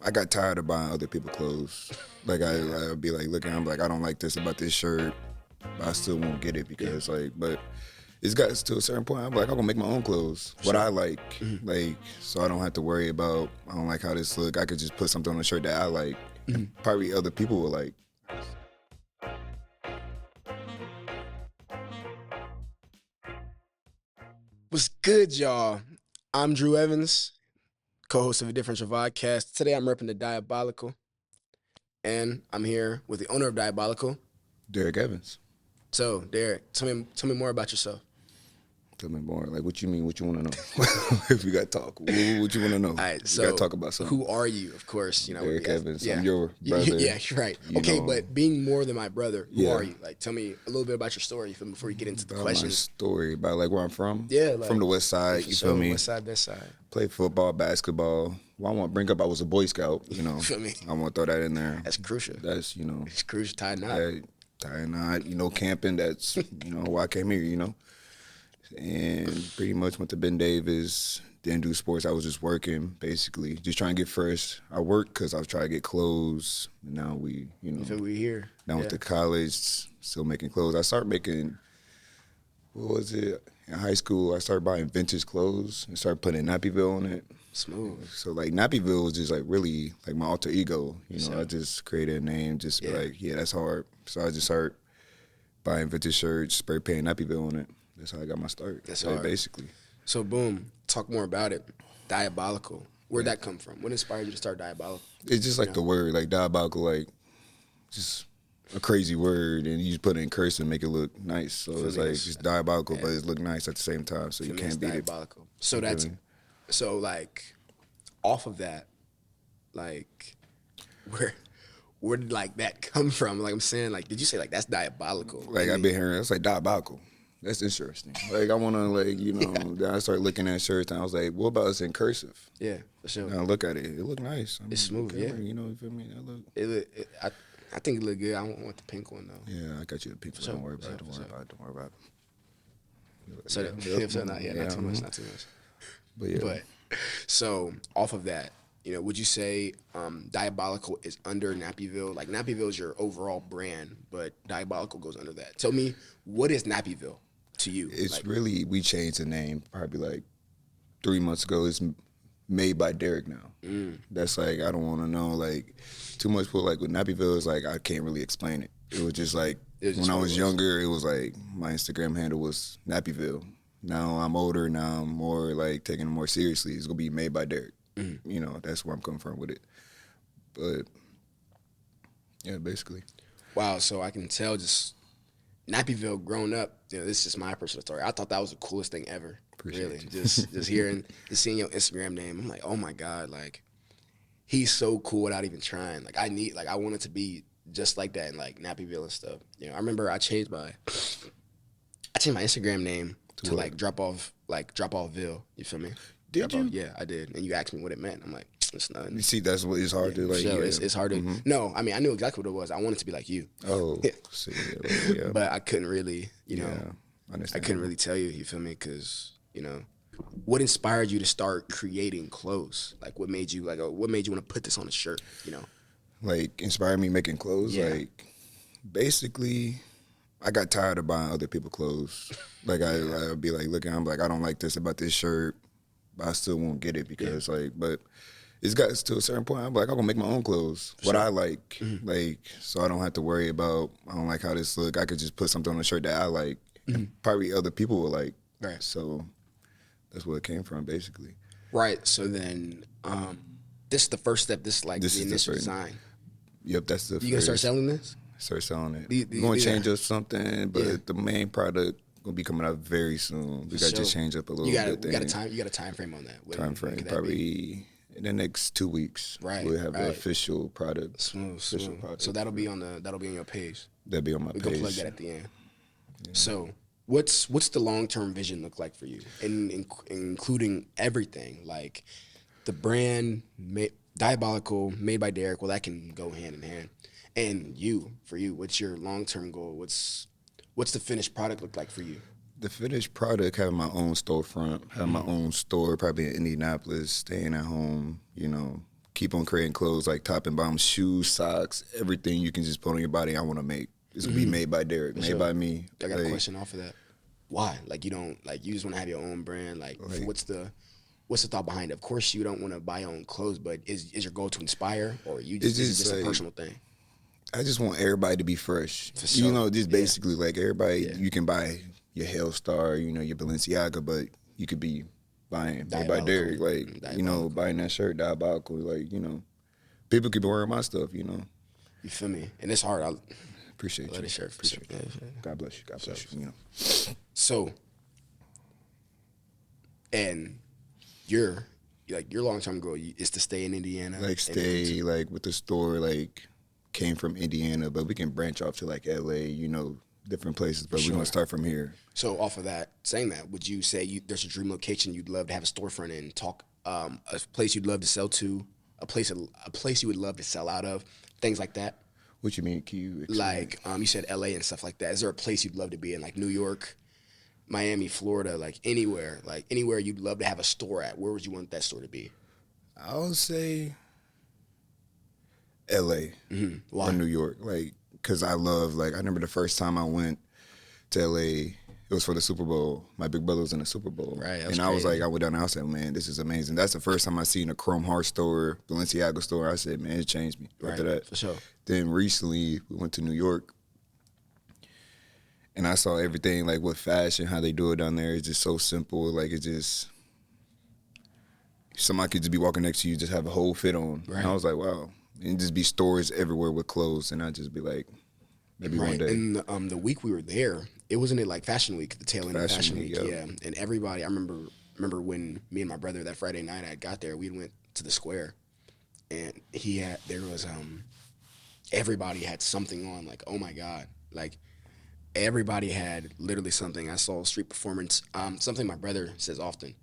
I got tired of buying other people's clothes. Like I'd be like looking, I'm like, I don't like this about this shirt, but I still won't get it because but it's got to a certain point. I'm like, I'm gonna make my own clothes, what I like, so I don't have to worry about. I don't like how this look. I could just put something on a shirt that I like, and probably other people will like. What's good, y'all? I'm Drew Evans, co-host of a Differential Vodcast. Today I'm repping the Diabolical, and I'm here with the owner of Diabolical. Derrick Evans. So, Derrick, tell me more about yourself. Tell me more. Like, what you mean? What you want to know? If we got to talk, what you want to know? All right, we so got to talk about something. who are you? Of course, Derrick Evans. Yeah. I'm your brother. Yeah, right. You Okay, know. but being more than my brother, who Yeah. are you? Like, tell me a little bit about your story before you get into the About questions. my story, about like where I'm from. Yeah, like, from the West Side. You feel me? West Side, Best Side. Played football, basketball. Well, I want to bring up I was a Boy Scout. You know, Feel me? I want to throw that in there. That's crucial. That's It's crucial. Tie knot. tie knot. Camping. That's why I came here. And pretty much went to Ben Davis. Didn't do sports. I was just working, basically, just trying to get first. I worked because I was trying to get clothes. Now we here. Now went to college, still making clothes. I started making, what was it? In high school, I started buying vintage clothes and started putting Nappyvill on it. Smooth. So like Nappyvill was just like really like my alter ego. Sure. I just created a name, just be like, yeah, that's hard. So I just started buying vintage shirts, spray painting Nappyvill on it. That's how I got my start. That's hard. Basically. So boom, talk more about it. Diabolical. Where'd that come from? What inspired you to start Diabolical? It's just like the word, like diabolical, like just a crazy word, and you just put it in cursive and make it look nice. So it's like it's diabolical, but it look nice at the same time. So you can't beat diabolical. It. So that's so like off of that, like where did like that come from? Like I'm saying, like did you say like that's diabolical? Like I've been hearing, it's like diabolical. That's interesting. Like I want to then I started looking at shirts and I was like, what about us in cursive? Yeah, for sure. And I look at it. It look nice. It's smooth, yeah. You feel me? I think it look good. I want the pink one though. Yeah, I got you the pink one. Don't worry about it. Don't worry about it. So not too much, not too much. But yeah. But so off of that, would you say Diabolical is under Nappyvill? Like Nappyvill is your overall brand, but Diabolical goes under that. Tell me, what is Nappyvill to you? It's really, we changed the name probably like 3 months ago. It's made by Derrick now. That's like, I don't want to know like too much. But like with Nappyvill, it's like I can't really explain it. It was just like when I was younger, it was like my Instagram handle was Nappyvill. Now I'm older. Now I'm more like taking it more seriously. It's gonna be made by Derrick. That's where I'm coming from with it. But yeah, basically. Wow. So I can tell just Nappyvill growing up. This is just my personal story. I thought that was the coolest thing ever. Appreciate you. Just seeing your Instagram name. I'm like, oh my God, like he's so cool without even trying. Like I want it to be just like that in like Nappyvill and stuff. I remember I changed my Instagram name to like drop off Ville. You feel me? Did you? Yeah, I did. And you asked me what it meant. I'm like, it's nothing. You see, that's what it's hard to like. So it's hard to. No, I mean I knew exactly what it was. I wanted to be like you. Oh, see, yeah. But I couldn't really, I couldn't really tell you. You feel me? Because what inspired you to start creating clothes? Like what made you want to put this on a shirt? Like inspired me making clothes. Yeah. Like basically, I got tired of buying other people's clothes. Like I'd be like looking, I'm like, I don't like this about this shirt, but I still won't get it because but it's got to a certain point. I'm like, I'm gonna make my own clothes, what I like, so I don't have to worry about. I don't like how this look. I could just put something on a shirt that I like, and probably other people will like. Right. So that's where it came from, basically. Right. So then, this is the first step. This is like the initial design. Yep, that's the. You gonna start selling this? Start selling it. We're gonna change up something, but the main product gonna be coming out very soon. We gotta just change up a little bit. You got a time frame on that. Time frame probably in the next 2 weeks. Right. We'll have the official product. Smooth. So that'll be on your page. That'll be on my page. We're gonna plug that at the end. Yeah. So what's the long-term vision look like for you, including everything like the brand Diabolical, made by Derrick? Well, that can go hand in hand. And for you, what's your long-term goal? What's the finished product look like for you? The finished product, having my own storefront, having my own store, probably in Indianapolis, staying at home, keep on creating clothes, like top and bottom, shoes, socks, everything you can just put on your body. I want to make. It's gonna be made by Derrick, made by me. I got a question off of that. Why? Like you don't like you just want to have your own brand. Like what's the thought behind it? Of course you don't want to buy your own clothes, but is your goal to inspire, or you just is this a personal thing? I just want everybody to be fresh. Sure. You know, just basically like everybody. You can buy your Hellstar, you know, your Balenciaga, but you could be buying made by Derrick, like you know, buying that shirt, Diabolical, like you know, people keep wearing my stuff, you know. You feel me? And it's hard. I appreciate you. Love the shirt. Appreciate that. God bless you. God bless you. You know. So, and your long-term goal is to stay in Indiana, like stay like with the store, like came from Indiana, but we can branch off to like LA, you know, different places, but we're gonna start from here. So off of that, saying that, would you say there's a dream location you'd love to have a storefront in? A place you'd love to sell to, a place you would love to sell out of, things like that. What you mean? Can you explain? Like you said LA and stuff like that. Is there a place you'd love to be in, like New York, Miami, Florida, like anywhere you'd love to have a store at? Where would you want that store to be? I would say LA Why? or New York, like, cause I love, like, I remember the first time I went to LA, it was for the Super Bowl. My big brother was in the Super Bowl, right? And I was like, I went down there, I said, man, this is amazing. That's the first time I seen a Chrome Heart store, Balenciaga store. I said, man, it changed me after that. For sure. Then recently we went to New York, and I saw everything, like with fashion, how they do it down there. It's just so simple. Like, it's just, somebody could just be walking next to you, just have a whole fit on. Right. And I was like, wow. And just be stores everywhere with clothes, and I'd just be like, maybe one day. And the week we were there, it wasn't it like Fashion Week, the tail end of Fashion Week, yeah. And everybody, I remember when me and my brother that Friday night I got there, we went to the square, and everybody had something on, like, oh my God, like everybody had literally something. I saw street performance, something my brother says often.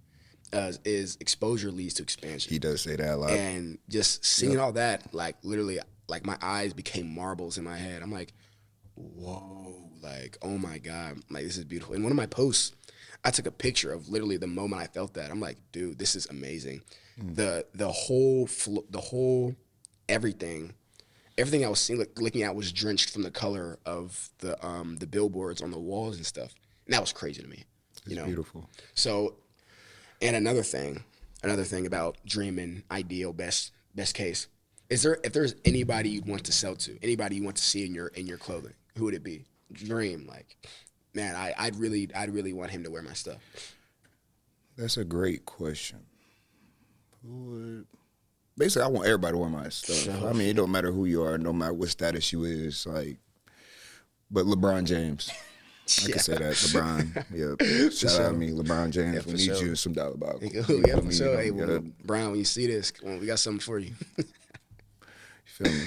Is exposure leads to expansion. He does say that a lot. And just seeing all that, like literally, like my eyes became marbles in my head. I'm like, whoa, like, oh my God, like this is beautiful. In one of my posts, I took a picture of literally the moment I felt that. I'm like, dude, this is amazing. The whole everything I was seeing, looking at was drenched from the color of the billboards on the walls and stuff. And that was crazy to me. It's beautiful. So. And another thing about dreaming, ideal, best case, if there's anybody you'd want to sell to, anybody you want to see in your clothing, who would it be? Dream, like, man, I'd really want him to wear my stuff. That's a great question. Basically, I want everybody to wear my stuff. Sure. I mean, it don't matter who you are, no matter what status you is, like, but LeBron James. I can say that. LeBron. Yeah. Shout out to me, LeBron James. Yeah, we need you in some Diabolical. Yeah, for sure. Hey, Brian, when you see this, we got something for you. You feel me?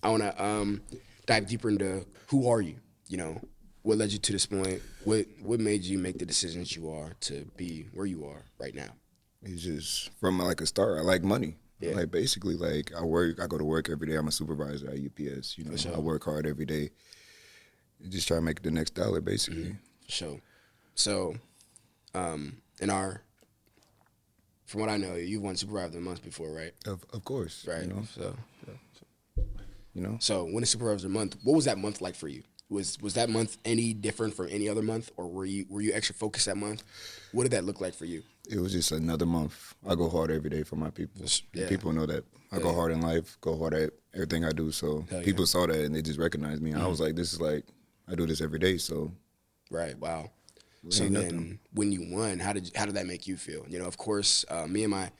I want to dive deeper into who are you? You know, what led you to this point? What made you make the decisions you are to be where you are right now? It's just from like a start. I like money. Yeah. Like basically, like I go to work every day. I'm a supervisor at UPS. You know, sure. I work hard every day. Just try to make the next dollar, basically. Sure. So, from what I know, you've won Supervisor of the Month before, right? Of course. Right. You know? So winning Supervisor of the Month, what was that month like for you? Was that month any different from any other month, or were you extra focused that month? What did that look like for you? It was just another month. I go hard every day for my people. Yeah. People know that. I go hard in life, go hard at everything I do. So people saw that and they just recognized me. I was like, this is like, I do this every day, so. Right, wow. So then when you won, how did that make you feel? You know, of course, me and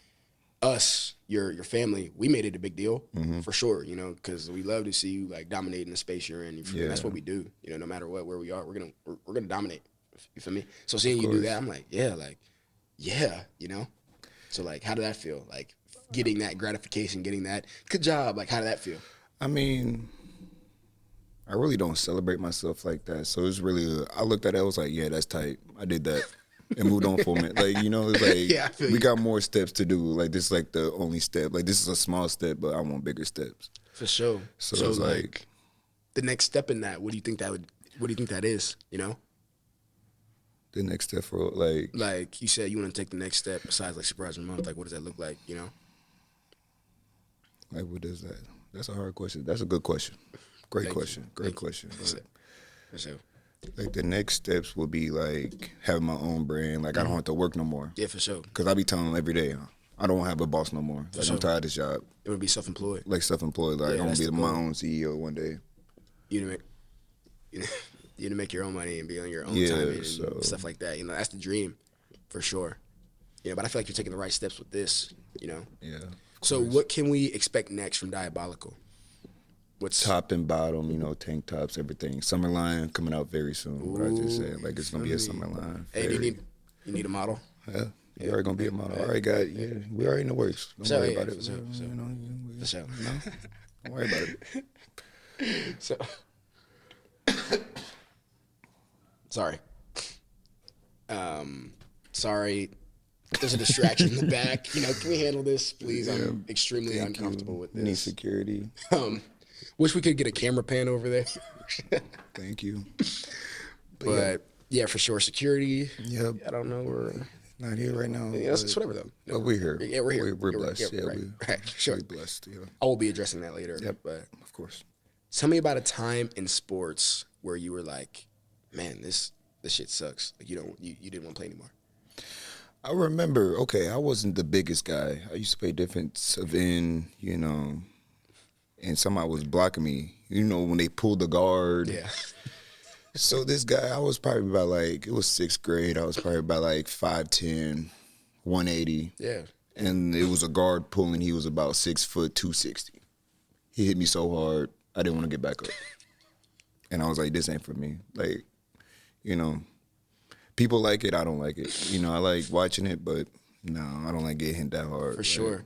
your family, we made it a big deal for sure, you know, because we love to see you like dominating the space you're in. That's what we do. You know, no matter where we are, we're gonna dominate. You feel me? So seeing you do that, I'm like, yeah, you know. So like, how did that feel? Like getting that gratification, getting that good job. Like, how did that feel? I mean, I really don't celebrate myself like that. So it's really, I looked at it, I was like, yeah, that's tight. I did that and moved on for a minute. Like, you know, it's like, we got more steps to do. Like, this is like the only step. Like, this is a small step, but I want bigger steps. For sure. So it's like, the next step in that, what do you think that is, you know? The next step for, like you said you want to take the next step besides, like, Supervisor Month. Like, what does that look like, you know? Like, what is that? That's a hard question. That's a good question. Great question. Great question. For sure. Like, the next steps would be, like, having my own brand. Like, I don't have to work no more. Yeah, for sure. Because I be telling them every day, I don't have a boss no more. Like, I'm tired of this job. It would be self-employed. Like, self-employed. Like, I'm going to be my own CEO one day. You to make your own money and be on your own time and stuff like that. You know, that's the dream, for sure. You know, but I feel like you're taking the right steps with this, you know? Yeah. So what can we expect next from Diabolical? What's top and bottom, you know, tank tops, everything. Summer line coming out very soon. What I just said, like, it's gonna be a summer line. Hey, you need a model? Yeah, you're already gonna be a model. I already got, we already in the works. Don't worry about it. For sure. Don't worry about it. So, sorry. Sorry. There's a distraction in the back. You know, can we handle this, please? I'm extremely uncomfortable with this. Need security. Wish we could get a camera pan over there. Thank you. But yeah, for sure, security. Yep. I don't know. We're not here right now. Yeah, it's whatever though. No. But we're here. Yeah, we're here. We're blessed. Yeah, right. Sure. We're blessed. Yeah. I will be addressing that later. Yep. But of course. Tell me about a time in sports where you were like, man, this shit sucks. Like you didn't want to play anymore. I remember, I wasn't the biggest guy. I used to play defensive end, you know, and somebody was blocking me, you know, when they pulled the guard. Yeah. So this guy, I was probably about it was 6th grade. I was probably about 5'10", 180. Yeah. And it was a guard pulling. He was about 6 foot, 260. He hit me so hard, I didn't want to get back up. And I was like, this ain't for me. Like, you know. People like it, I don't like it. You know, I like watching it, but no, I don't like getting hit that hard. For sure.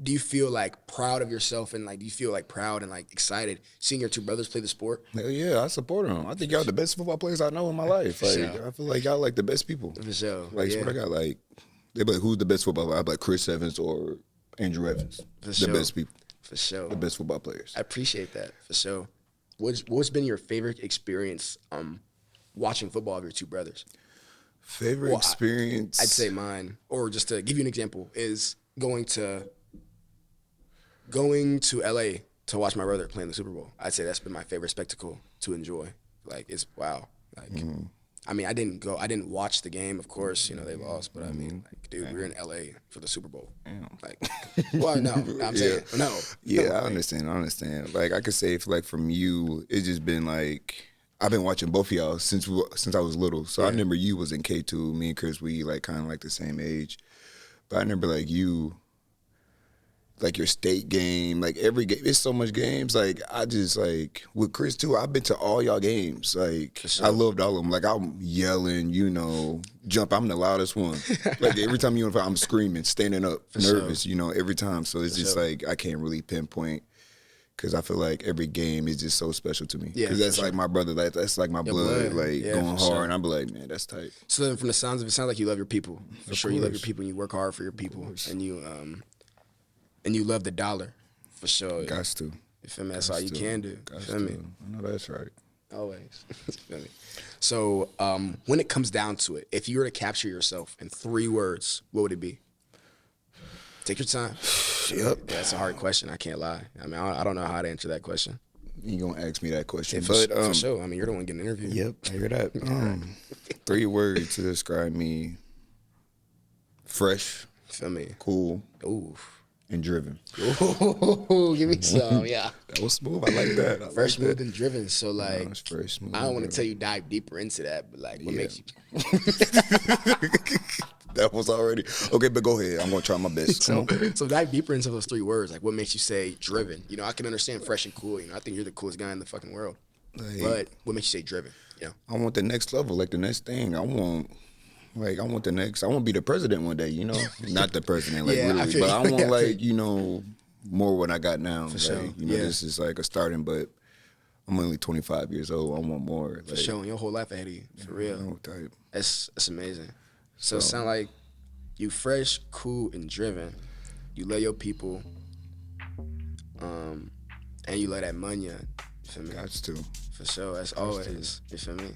Do you feel like proud of yourself and do you feel like proud and excited seeing your two brothers play the sport? Hell yeah, I support them. I think y'all the best football players I know in my life. I feel like y'all like the best people. For sure. What I got, they be like, who's the best football player? I be like Chris Evans or Andrew Evans. The best people. For sure. The best football players. I appreciate that, for sure. What's been your favorite experience watching football of your two brothers? Favorite experience? I'd say mine, or just to give you an example, is going to LA to watch my brother play in the Super Bowl. I'd say that's been my favorite spectacle to enjoy. It's wow. I mean, I didn't watch the game, of course, you know, they lost, but I mean, dude, we were in LA for the Super Bowl. Well, no, I'm saying, no. Yeah, I understand. Like, I could say, from you, it's just been I've been watching both of y'all since I was little. So I remember you was in K2. Me and Chris, we kind of the same age. But I remember you, your state game, every game. It's so much games. I just with Chris too. I've been to all y'all games. Sure. I loved all of them. I'm yelling, you know, jump. I'm the loudest one. Every time you I'm screaming, standing up, nervous. Sure. You know, every time. So it's just I can't really pinpoint. Because I feel like every game is just so special to me. Because that's my brother. That's my blood. Going hard. Sure. And I'm like, man, that's tight. So then from the sounds of it, sounds like you love your people. For sure, you love your people and you work hard for your people. And you love the dollar. For sure. Got to. You feel me? That's all you can do. You feel me? I know that's right. Always. You feel me? So when it comes down to it, if you were to capture yourself in 3 words, what would it be? Take your time. Yep. Yeah, that's a hard question. I can't lie. I mean, I don't know how to answer that question. You gonna ask me that question? Yeah, for sure. I mean, you're the one getting interviewed. Yep, I hear that. 3 words to describe me: fresh, feel me, cool, and driven. Ooh, give me some. Yeah, that was smooth. I like that. Fresh, smooth, and driven. So it's very smooth. I don't want to tell you dive deeper into that, but what makes you? That was already okay, but go ahead. I'm gonna try my best. So dive deeper into those 3 words. What makes you say driven? You know, I can understand fresh and cool. You know, I think you're the coolest guy in the fucking world. But what makes you say driven? You know, I want the next level, the next thing. I want the next. I want to be the president one day. You know, not the president, literally, but I want you know, more what I got now. For sure. You know, this is a starting, but I'm only 25 years old. I want more. For sure, your whole life ahead of you. For real. That's amazing. So it sounds like you fresh, cool, and driven. You love your people, and you love that money. You feel me? Got to. For sure, as always. You feel me?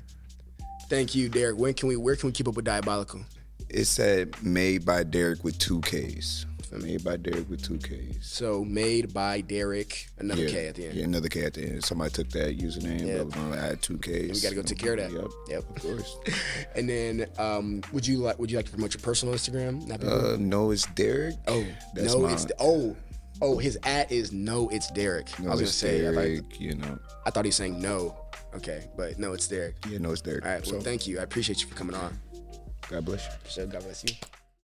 Thank you, Derrick. Where can we keep up with Diabolical? It's at Made by Derrick with 2 Ks. feel me? Made by Derrick with 2 Ks. So made by Derrick, another Yeah. K at the end. Yeah, another K at the end. Somebody took that username, Yeah. but was gonna add 2 Ks. And we got to go take care of that. Yep. Of course. And then, would you like to promote your personal Instagram? Nappyvill? No, it's Derrick. Oh, That's no, mine. it's his @ is no, it's Derrick. No, I was gonna it's say, Derrick, you know. I thought he was saying no. Okay, but no, it's Derrick. Yeah, no, it's Derrick. All right, well, So, thank you. I appreciate you for coming on. God bless you. So God bless you.